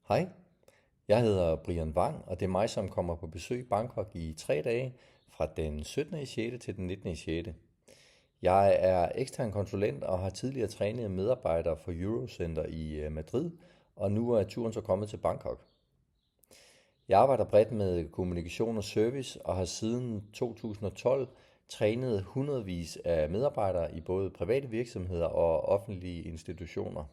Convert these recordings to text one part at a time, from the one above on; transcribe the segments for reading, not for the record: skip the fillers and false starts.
Hej, jeg hedder Brian Vang, og det er mig, som kommer på besøg i Bangkok i 3 dage fra den 17.6. til den 19.6. Jeg er ekstern konsulent og har tidligere trænet medarbejdere for Eurocenter i Madrid, og nu er turen så kommet til Bangkok. Jeg arbejder bredt med kommunikation og service og har siden 2012 trænet hundredvis af medarbejdere i både private virksomheder og offentlige institutioner.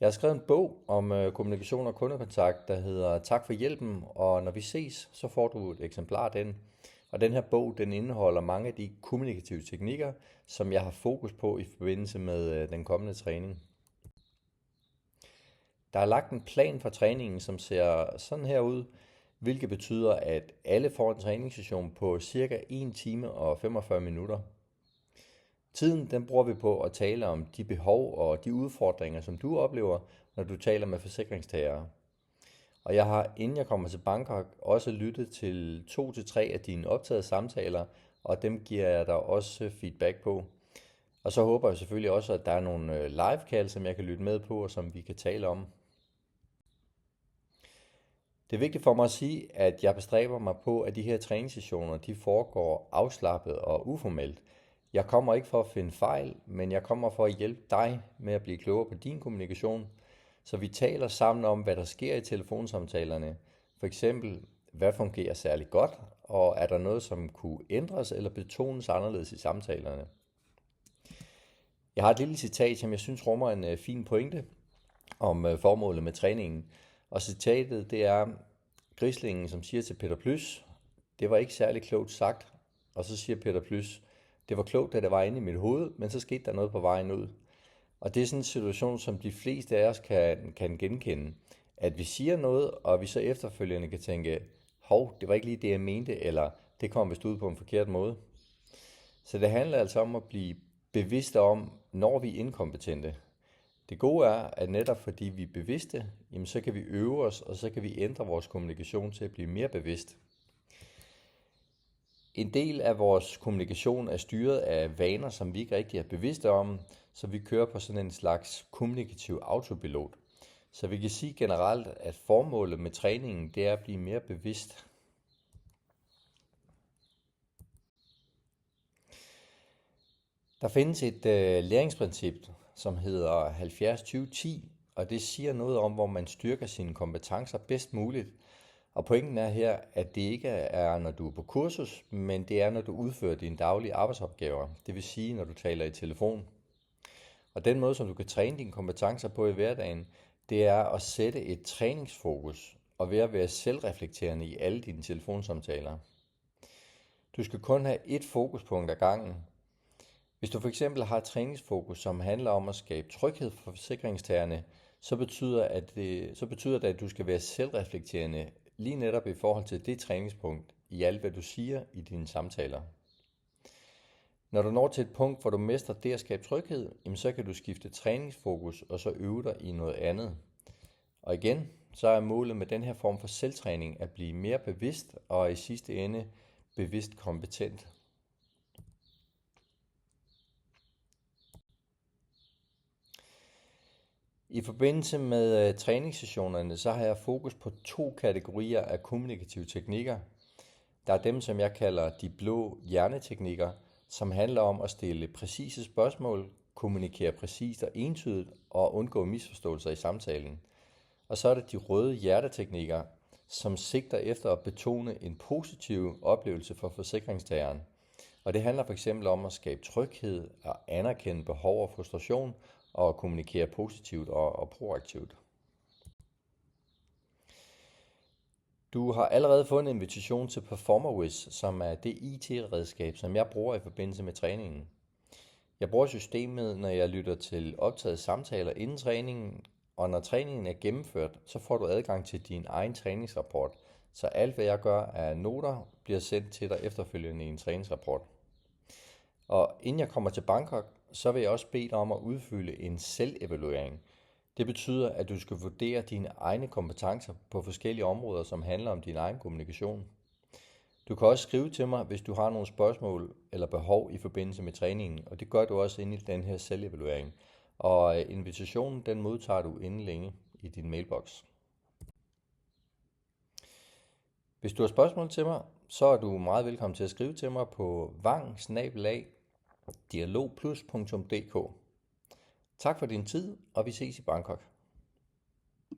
Jeg har skrevet en bog om kommunikation og kundekontakt, der hedder Tak for hjælpen, og når vi ses, så får du et eksemplar af den. Og den her bog, den indeholder mange af de kommunikative teknikker, som jeg har fokus på i forbindelse med den kommende træning. Der er lagt en plan for træningen, som ser sådan her ud, hvilket betyder, at alle får en træningssession på cirka 1 time og 45 minutter. Tiden den bruger vi på at tale om de behov og de udfordringer, som du oplever, når du taler med forsikringstagere. Og jeg har, inden jeg kommer til Bangkok, også lyttet til 2 til 3 af dine optagede samtaler, og dem giver jeg dig også feedback på. Og så håber jeg selvfølgelig også, at der er nogle live calls, som jeg kan lytte med på, og som vi kan tale om. Det er vigtigt for mig at sige, at jeg bestræber mig på, at de her træningssessioner de foregår afslappet og uformelt. Jeg kommer ikke for at finde fejl, men jeg kommer for at hjælpe dig med at blive klogere på din kommunikation. Så vi taler sammen om, hvad der sker i telefonsamtalerne. For eksempel, hvad fungerer særlig godt, og er der noget, som kunne ændres eller betones anderledes i samtalerne. Jeg har et lille citat, som jeg synes rummer en fin pointe om formålet med træningen. Og citatet, det er Grislingen, som siger til Peter Plys, det var ikke særlig klogt sagt. Og så siger Peter Plys, det var klogt, da det var inde i mit hoved, men så skete der noget på vejen ud. Og det er sådan en situation, som de fleste af os kan genkende. At vi siger noget, og vi så efterfølgende kan tænke, hov, det var ikke lige det, jeg mente, eller det kom vist ud på en forkert måde. Så det handler altså om at blive bevidste om, når vi er inkompetente. Det gode er, at netop fordi vi er bevidste, jamen så kan vi øve os, og så kan vi ændre vores kommunikation til at blive mere bevidst. En del af vores kommunikation er styret af vaner, som vi ikke rigtig er bevidste om, så vi kører på sådan en slags kommunikativ autopilot. Så vi kan sige generelt, at formålet med træningen, det er at blive mere bevidst. Der findes et læringsprincip, som hedder 70-20-10, og det siger noget om, hvor man styrker sine kompetencer bedst muligt. Og pointen er her, at det ikke er, når du er på kursus, men det er, når du udfører dine daglige arbejdsopgaver. Det vil sige, når du taler i telefon. Og den måde, som du kan træne dine kompetencer på i hverdagen, det er at sætte et træningsfokus og ved at være selvreflekterende i alle dine telefonsamtaler. Du skal kun have ét fokuspunkt ad gangen. Hvis du for eksempel har et træningsfokus, som handler om at skabe tryghed for forsikringstagerne, så betyder det, at du skal være selvreflekterende lige netop i forhold til det træningspunkt i alt, hvad du siger i dine samtaler. Når du når til et punkt, hvor du mestrer det at skabe tryghed, så kan du skifte træningsfokus og så øve dig i noget andet. Og igen, så er målet med den her form for selvtræning at blive mere bevidst og i sidste ende bevidst kompetent. I forbindelse med træningssessionerne, så har jeg fokus på 2 kategorier af kommunikative teknikker. Der er dem, som jeg kalder de blå hjerneteknikker, som handler om at stille præcise spørgsmål, kommunikere præcist og entydigt og undgå misforståelser i samtalen. Og så er det de røde hjerteteknikker, som sigter efter at betone en positiv oplevelse for forsikringstageren. Og det handler fx om at skabe tryghed og anerkende behov og frustration og kommunikere positivt og proaktivt. Du har allerede fået en invitation til PerformerWiz, som er det IT-redskab, som jeg bruger i forbindelse med træningen. Jeg bruger systemet, når jeg lytter til optagede samtaler inden træningen, og når træningen er gennemført, så får du adgang til din egen træningsrapport. Så alt hvad jeg gør af noter, bliver sendt til dig efterfølgende i en træningsrapport. Og inden jeg kommer til Bangkok, så vil jeg også bede dig om at udfylde en selvevaluering. Det betyder, at du skal vurdere dine egne kompetencer på forskellige områder, som handler om din egen kommunikation. Du kan også skrive til mig, hvis du har nogle spørgsmål eller behov i forbindelse med træningen, og det gør du også inde i den her selvevaluering. og invitationen den modtager du inden længe i din mailbox. Hvis du har spørgsmål til mig, så er du meget velkommen til at skrive til mig på vang@dialogplus.dk. Tak for din tid, og vi ses i Bangkok.